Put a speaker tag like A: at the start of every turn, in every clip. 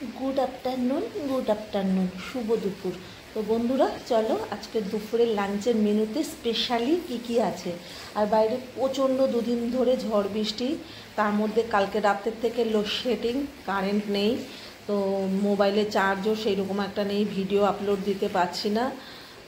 A: Good afternoon, শুভ দুপুর। তো বন্ধুরা, চলো আজকে দুপুরের লাঞ্চের মেনুতে স্পেশালি কী আছে। আর বাইরে প্রচণ্ড দুদিন ধরে ঝড় বৃষ্টি, তার মধ্যে কালকে রাতের থেকে লোডশেডিং, কারেন্ট নেই। তো মোবাইলে চার্জও সেই রকম একটা নেই, ভিডিও আপলোড দিতে পারছি না।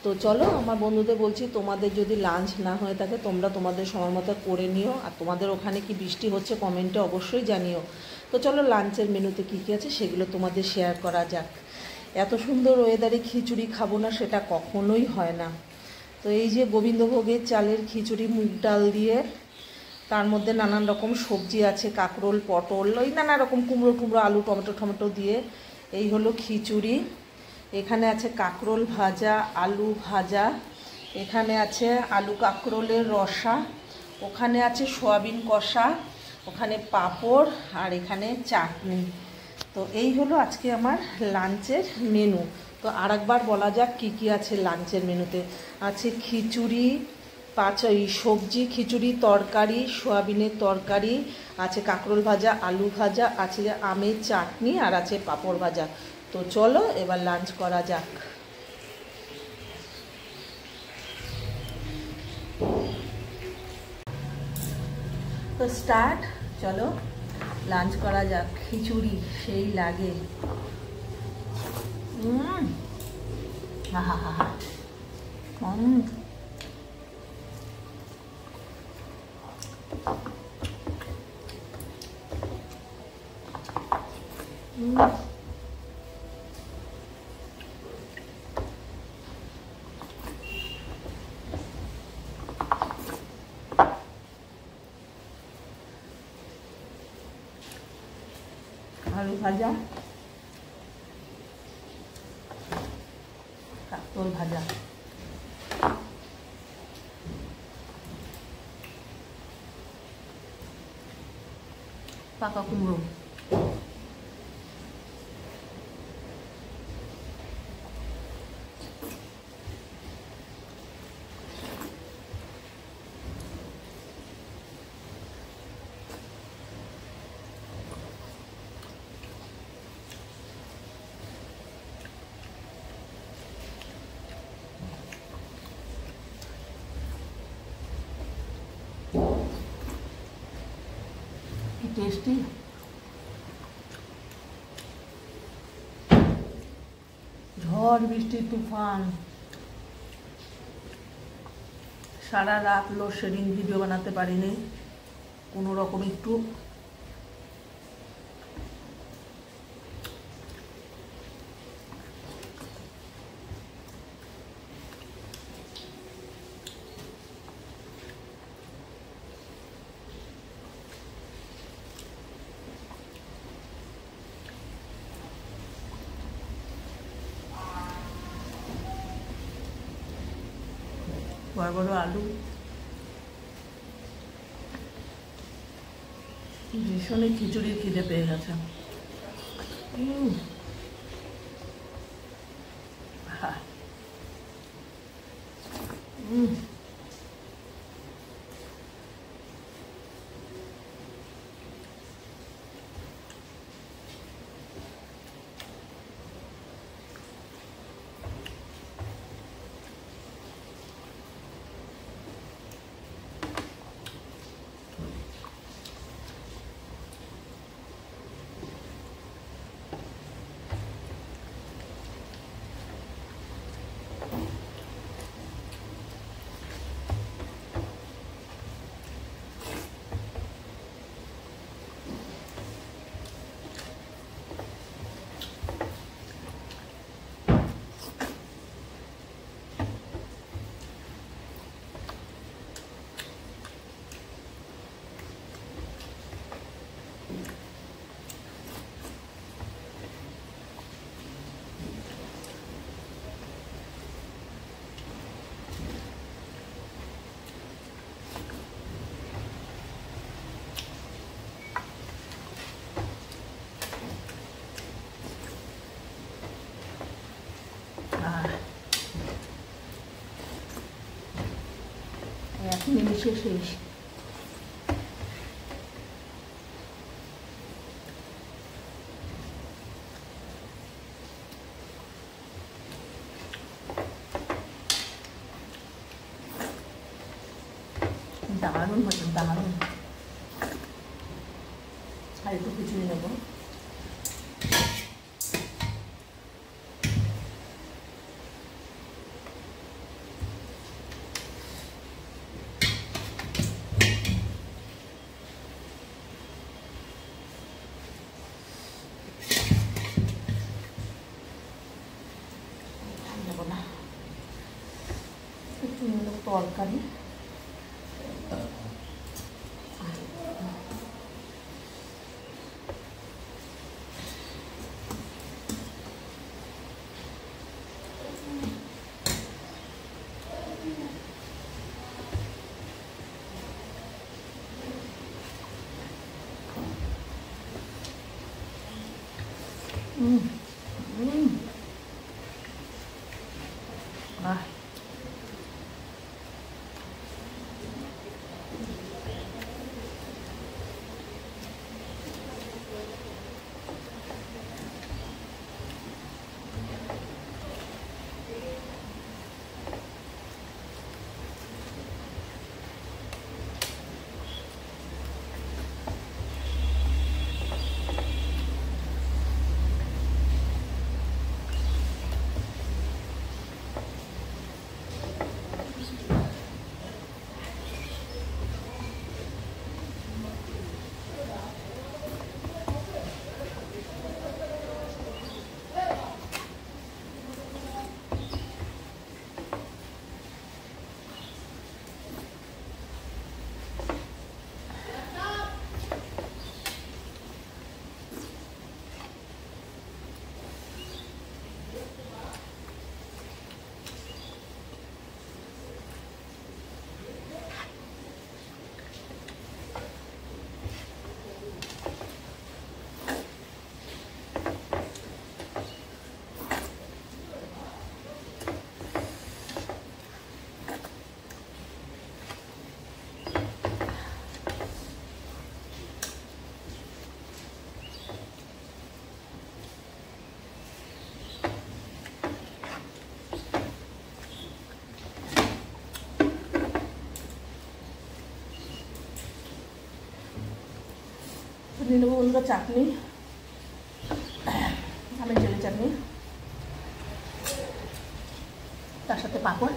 A: তো চলো, আমার বন্ধুদের বলছি, তোমাদের যদি লাঞ্চ না হয়ে থাকে তোমরা তোমাদের সময় মতো করে নিও। আর তোমাদের ওখানে কি বৃষ্টি হচ্ছে কমেন্টে অবশ্যই জানিও। তো চলো, লাঞ্চের মেনুতে কী আছে সেগুলো তোমাদের শেয়ার করা যাক। এত সুন্দর ওয়েদারে খিচুড়ি খাবো না সেটা কখনোই হয় না। তো এই যে গোবিন্দভোগের চালের খিচুড়ি, মুগ ডাল দিয়ে, তার মধ্যে নানান রকম সবজি আছে, কাঁকরোল, পটল, ওই নানা রকম কুমড়ো, আলু, টমেটো দিয়ে এই হলো খিচুড়ি। এখানে আছে কাঁকরোল ভাজা, আলু ভাজা, এখানে আছে আলু কাঁকরোলের রসা, ওখানে আছে সয়াবিন কষা, ওখানে পাঁপড়, আর এখানে চাটনি। তো এই হলো আজকে আমার লাঞ্চের মেনু। তো আরেকবার বলা যাক কী আছে লাঞ্চের মেনুতে। আছে খিচুড়ি, সবজি, খিচুড়ি, তরকারি, সয়াবিনের তরকারি, আছে কাঁকরোল ভাজা, আলু ভাজা, আছে আমের চাটনি, আর আছে পাঁপড় ভাজা। তো চলো এবার লাঞ্চ করা যাক। তো স্টার্ট, চলো লাঞ্চ করা যাক। খিচুড়ি সেই লাগে। আলু ভাজা, কাঁকরোল ভাজা, পাকা কুমড়ো, কি টেস্টি। ঝড় বৃষ্টি তুফান, সারা রাত লোডশেডিং, ভিডিও বানাতে পারিনি কোনো রকম। একটু বড় বড় আলু, ভীষণই খিচুড়ির খিদে পেয়ে গেছে। এক নিমিষে শেষ। দারুণ হচ্ছে, দারুণ। আর একটু খিচুড়ি নেবো। তরকারি নিয়ে নেবো বন্ধুরা চাটনি, আমের জেলি চাটনি, তার সাথে পাঁপড়।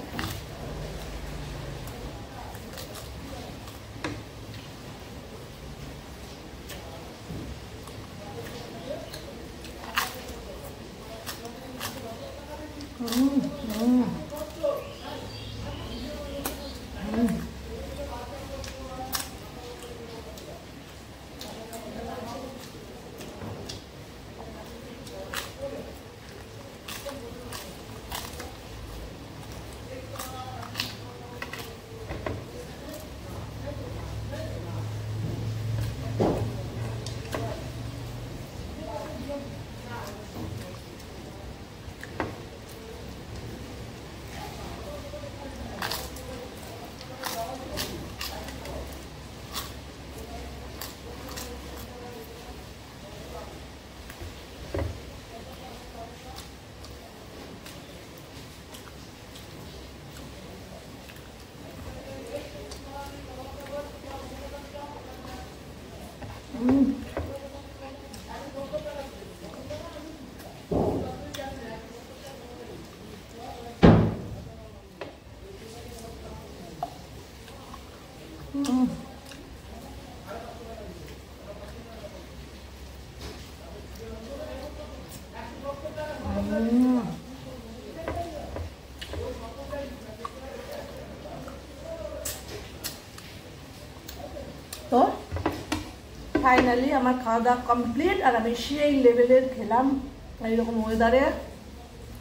A: তো ফাইনালি আমার খাওয়া দাওয়া কমপ্লিট, আর আমি সেই লেভেলের খেলাম। এইরকম ওয়েদারে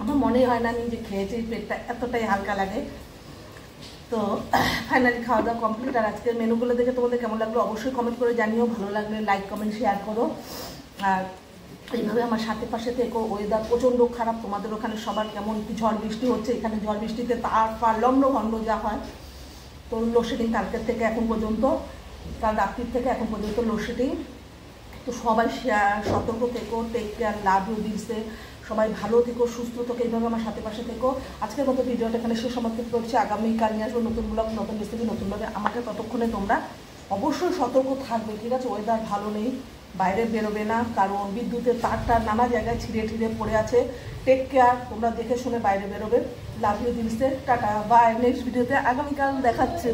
A: আমার মনেই হয় না আমি যে খেয়েছি, পেটটা এতটাই হালকা লাগে। তো ফাইনালি খাওয়া দাওয়া কমপ্লিট। আর আজকের মেনুগুলো দেখে তোমাদের কেমন লাগলো অবশ্যই কমেন্ট করে জানিও, ভালো লাগলে লাইক কমেন্ট শেয়ার করো। আর এইভাবে আমার সাথে পাশে থেকো। ওয়েদার প্রচণ্ড খারাপ, তোমাদের ওখানে সবার কেমন কি ঝড় বৃষ্টি হচ্ছে? এখানে ঝড় বৃষ্টিতে তার ফার লন্ডভন্ড যা হয়। তো লোডশেডিং কালকের থেকে এখন পর্যন্ত, কাল রাত্রির থেকে এখন পর্যন্ত লোডশেডিং। তো সবাই সতর্ক থেকো, টেক কেয়ার, লাভ ইউ, দিচ্ছে সবাই ভালো থেকো, সুস্থ থেকো, এইভাবে আমার সাথে পাশে থেকো। আজকের মতো ভিডিওটা এখানে শেষ সমাপ্ত করছি। আগামীকাল নিয়ে আসবো নতুন ব্লগ, নতুন রেসিপি, নতুনভাবে। আমাকে ততক্ষণে তোমরা অবশ্যই সতর্ক থাকবে, ঠিক আছে? ওয়েদার ভালো নেই, বাইরে বেরোবে না, কারণ বিদ্যুতের তারটা নানা জায়গায় ছিঁড়ে ঠিড়ে পড়ে আছে। টেক কেয়ার, তোমরা দেখে শুনে বাইরে বেরোবে। লাভ ইউ দিলসে, টাটা, বাই। নেক্সট ভিডিওতে আগামীকাল দেখাচ্ছে।